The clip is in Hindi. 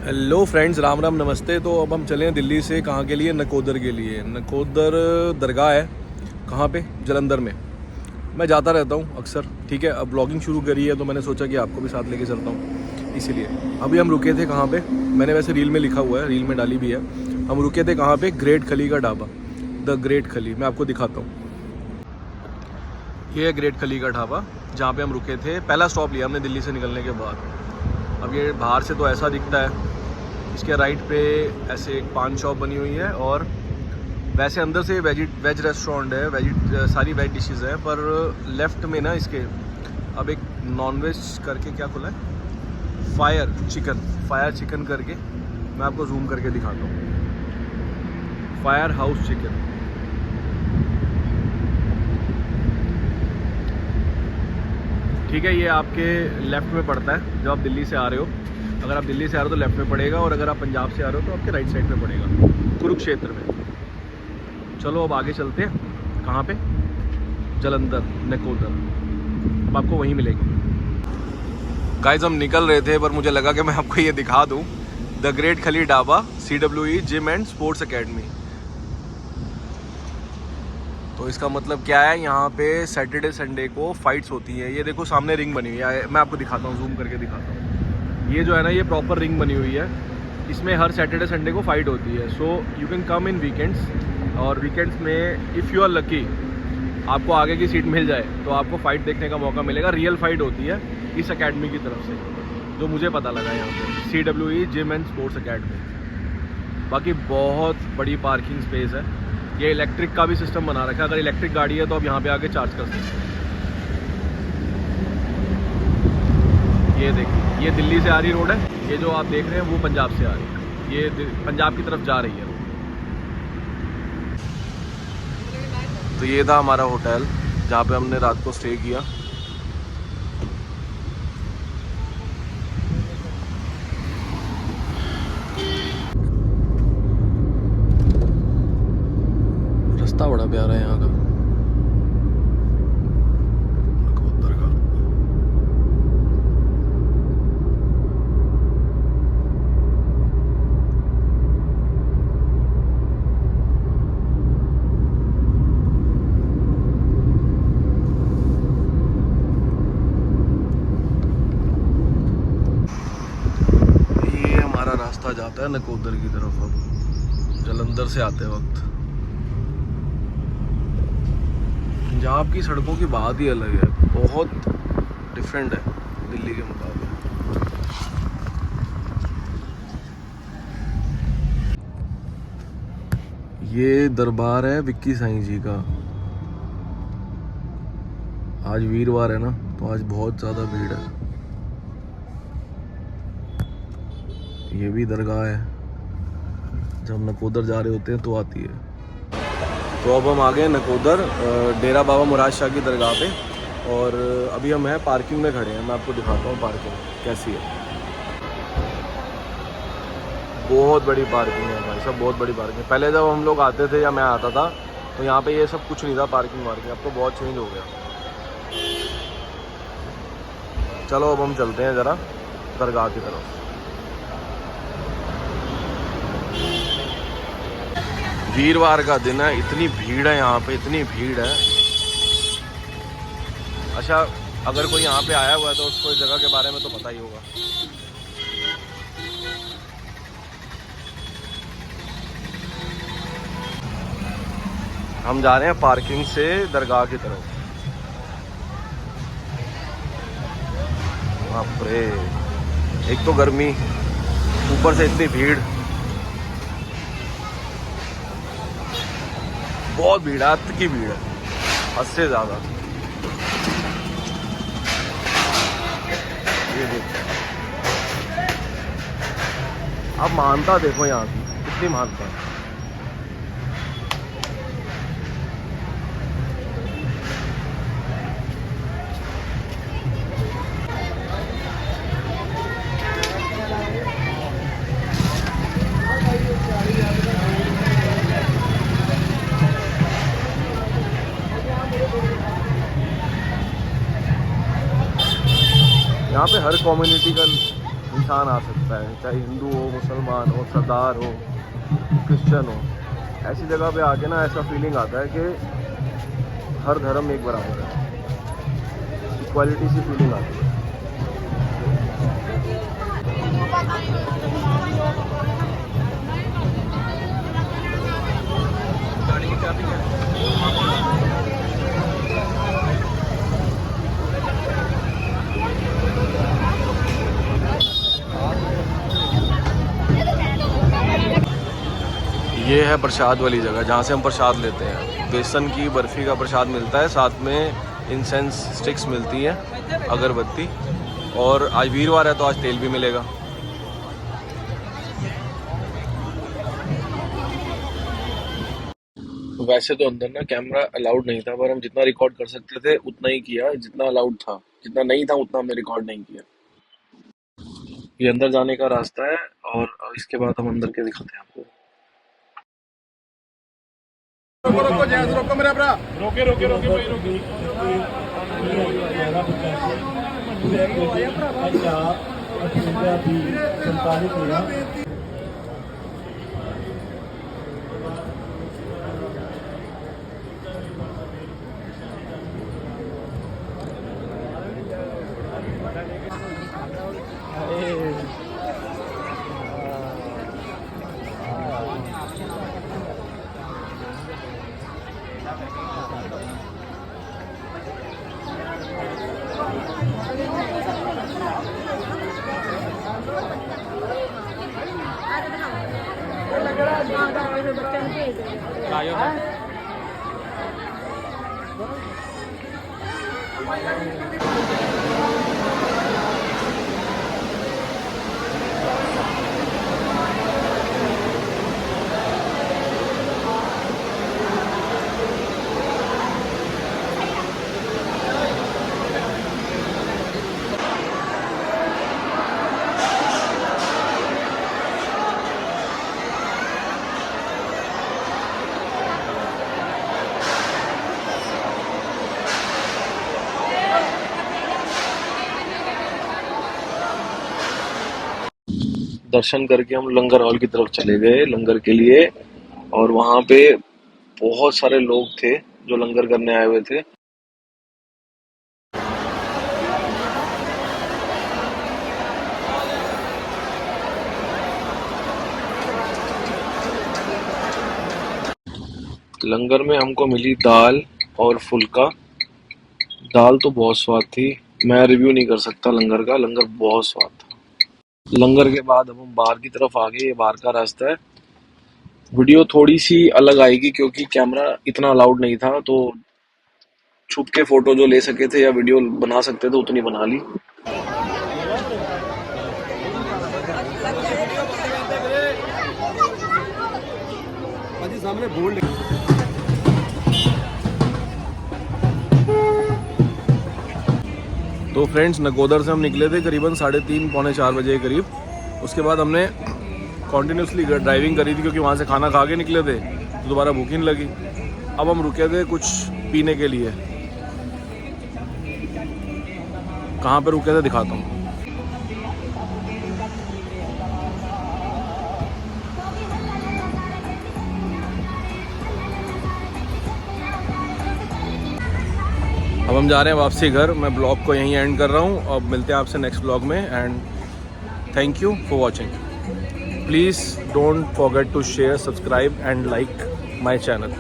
हेलो फ्रेंड्स, राम राम नमस्ते। तो अब हम चले हैं दिल्ली से कहाँ के लिए? नकोदर के लिए। नकोदर दरगाह है कहाँ पे? जलंधर में। मैं जाता रहता हूँ अक्सर, ठीक है। अब ब्लॉगिंग शुरू करी है तो मैंने सोचा कि आपको भी साथ लेके चलता हूँ, इसीलिए। अभी हम रुके थे कहाँ पे? मैंने वैसे रील में लिखा हुआ है, रील में डाली भी है। हम रुके थे कहाँ पे? ग्रेट खली का ढाबा, द ग्रेट खली। मैं आपको दिखाता हूँ। ये है ग्रेट खली का ढाबा जहाँ पे हम रुके थे। पहला स्टॉप लिया हमने दिल्ली से निकलने के बाद। अब ये बाहर से तो ऐसा दिखता है। इसके राइट पे ऐसे एक पान शॉप बनी हुई है, और वैसे अंदर से वेज रेस्टोरेंट है। सारी वेज डिशेज़ हैं, पर लेफ़्ट में ना इसके अब एक नॉनवेज करके क्या खुला है, फायर चिकन करके। मैं आपको जूम करके दिखाता हूँ। Fire house chicken. ठीक है, ये आपके लेफ़्ट में पड़ता है जब आप दिल्ली से आ रहे हो। अगर आप दिल्ली से आ रहे हो तो लेफ़्ट में पड़ेगा, और अगर आप पंजाब से आ रहे हो तो आपके राइट साइड में पड़ेगा, कुरुक्षेत्र में। चलो अब आगे चलते हैं। कहाँ पे? जलंधर, नकोदर। अब आपको वहीं मिलेगी। गाइस, हम निकल रहे थे पर मुझे लगा कि मैं आपको ये दिखा दूँ। द ग्रेट खली dhaba, CWE gym and sports academy. तो इसका मतलब क्या है, यहाँ पे सैटरडे संडे को फाइट्स होती हैं। ये देखो सामने रिंग बनी हुई है, मैं आपको दिखाता हूँ, जूम करके दिखाता हूँ। ये जो है ना, ये प्रॉपर रिंग बनी हुई है। इसमें हर सैटरडे संडे को फाइट होती है। So you can come in weekends, और वीकेंड्स में इफ़ यू आर लकी, आपको आगे की सीट मिल जाए तो आपको फ़ाइट देखने का मौका मिलेगा। रियल फाइट होती है इस अकेडमी की तरफ से, जो मुझे पता लगा यहाँ पे, CWE gym and sports academy. बाकी बहुत बड़ी पार्किंग स्पेस है। ये इलेक्ट्रिक का भी सिस्टम बना रखा है। अगर इलेक्ट्रिक गाड़ी है तो आप यहाँ पे आके चार्ज कर सकते हैं। ये देखिए, ये दिल्ली से आ रही रोड है। ये जो आप देख रहे हैं वो पंजाब से आ रही है। ये पंजाब की तरफ जा रही है। तो ये था हमारा होटल जहाँ पे हमने रात को स्टे किया। रास्ता बड़ा प्यारा है यहाँ का, नकोदर का। ये हमारा रास्ता जाता है नकोदर की तरफ। अब जलंधर से आते वक्त पंजाब की सड़कों की बात ही अलग है, बहुत डिफरेंट है दिल्ली के मुकाबले। ये दरबार है विक्की साईं जी का। आज वीरवार है ना, तो आज बहुत ज़्यादा भीड़ है। ये भी दरगाह है, जब नकोदर जा रहे होते हैं तो आती है। तो अब हम आ गए नकोदर, डेरा बाबा मुराद शाह की दरगाह पे। और अभी हम हैं पार्किंग में खड़े हैं। मैं आपको दिखाता हूँ पार्किंग कैसी है। बहुत बड़ी पार्किंग है भाई साहब, बहुत बड़ी पार्किंग है। पहले जब हम लोग आते थे या मैं आता था तो यहाँ पे ये सब कुछ नहीं था, पार्किंग वार्किंग। अब तो बहुत चेंज हो गया। चलो अब हम चलते हैं ज़रा दरगाह की तरफ। वीरवार का दिन है, इतनी भीड़ है यहाँ पे, इतनी भीड़ है। अच्छा, अगर कोई यहाँ पे आया हुआ है तो उसको इस जगह के बारे में तो पता ही होगा। हम जा रहे हैं पार्किंग से दरगाह की तरफ। बाप रे, एक तो गर्मी, ऊपर से इतनी भीड़। बहुत भीड़ है, हद की भीड़ है, हद से ज़्यादा। ये देखो, आप मानता देखो यहाँ की कितनी मानता है। यहाँ पे हर कम्युनिटी का इंसान आ सकता है, चाहे हिंदू हो, मुसलमान हो, सरदार हो, क्रिश्चियन हो। ऐसी जगह पे आके ना ऐसा फीलिंग आता है कि हर धर्म एक बराबर है, इक्वालिटी सी फीलिंग आती है। गाड़ी की चाबी है। ये है प्रसाद वाली जगह जहाँ से हम प्रसाद लेते हैं। बेसन की बर्फ़ी का प्रसाद मिलता है, साथ में इंसेंस स्टिक्स मिलती है, अगरबत्ती, और आज वीरवार है तो आज तेल भी मिलेगा। वैसे तो अंदर ना कैमरा अलाउड नहीं था, पर हम जितना रिकॉर्ड कर सकते थे उतना ही किया, जितना अलाउड था। जितना नहीं था उतना हमने रिकॉर्ड नहीं किया। ये अंदर जाने का रास्ता है और इसके बाद हम अंदर के दिखाते हैं आपको। रोको रोको जैस रोको मेरा भरा, रोके रोके रोके भाई रोके। दर्शन करके हम लंगर हॉल की तरफ चले गए लंगर के लिए, और वहाँ पे बहुत सारे लोग थे जो लंगर करने आए हुए थे। लंगर में हमको मिली दाल और फुल्का। दाल तो बहुत स्वाद थी, मैं रिव्यू नहीं कर सकता लंगर का, लंगर बहुत स्वाद था। लंगर के बाद अब हम बाहर की तरफ आ गए, ये बाहर का रास्ता है। वीडियो थोड़ी सी अलग आएगी क्योंकि कैमरा इतना अलाउड नहीं था, तो छुप के फोटो जो ले सके थे या वीडियो बना सकते थे उतनी बना ली। सामने बोर्ड। तो फ्रेंड्स, नकोदर से हम निकले थे करीबन 3:30 पौने 4 बजे के करीब। उसके बाद हमने कॉन्टीन्यूसली ड्राइविंग करी थी क्योंकि वहाँ से खाना खा के निकले थे, तो दोबारा भूख नहीं लगी। अब हम रुके थे कुछ पीने के लिए। कहाँ पे रुके थे दिखाता हूँ। अब हम जा रहे हैं वापसी घर। मैं ब्लॉग को यहीं एंड कर रहा हूँ। अब मिलते हैं आपसे नेक्स्ट ब्लॉग में, and thank you for watching. Please don't forget to share, subscribe and like my channel.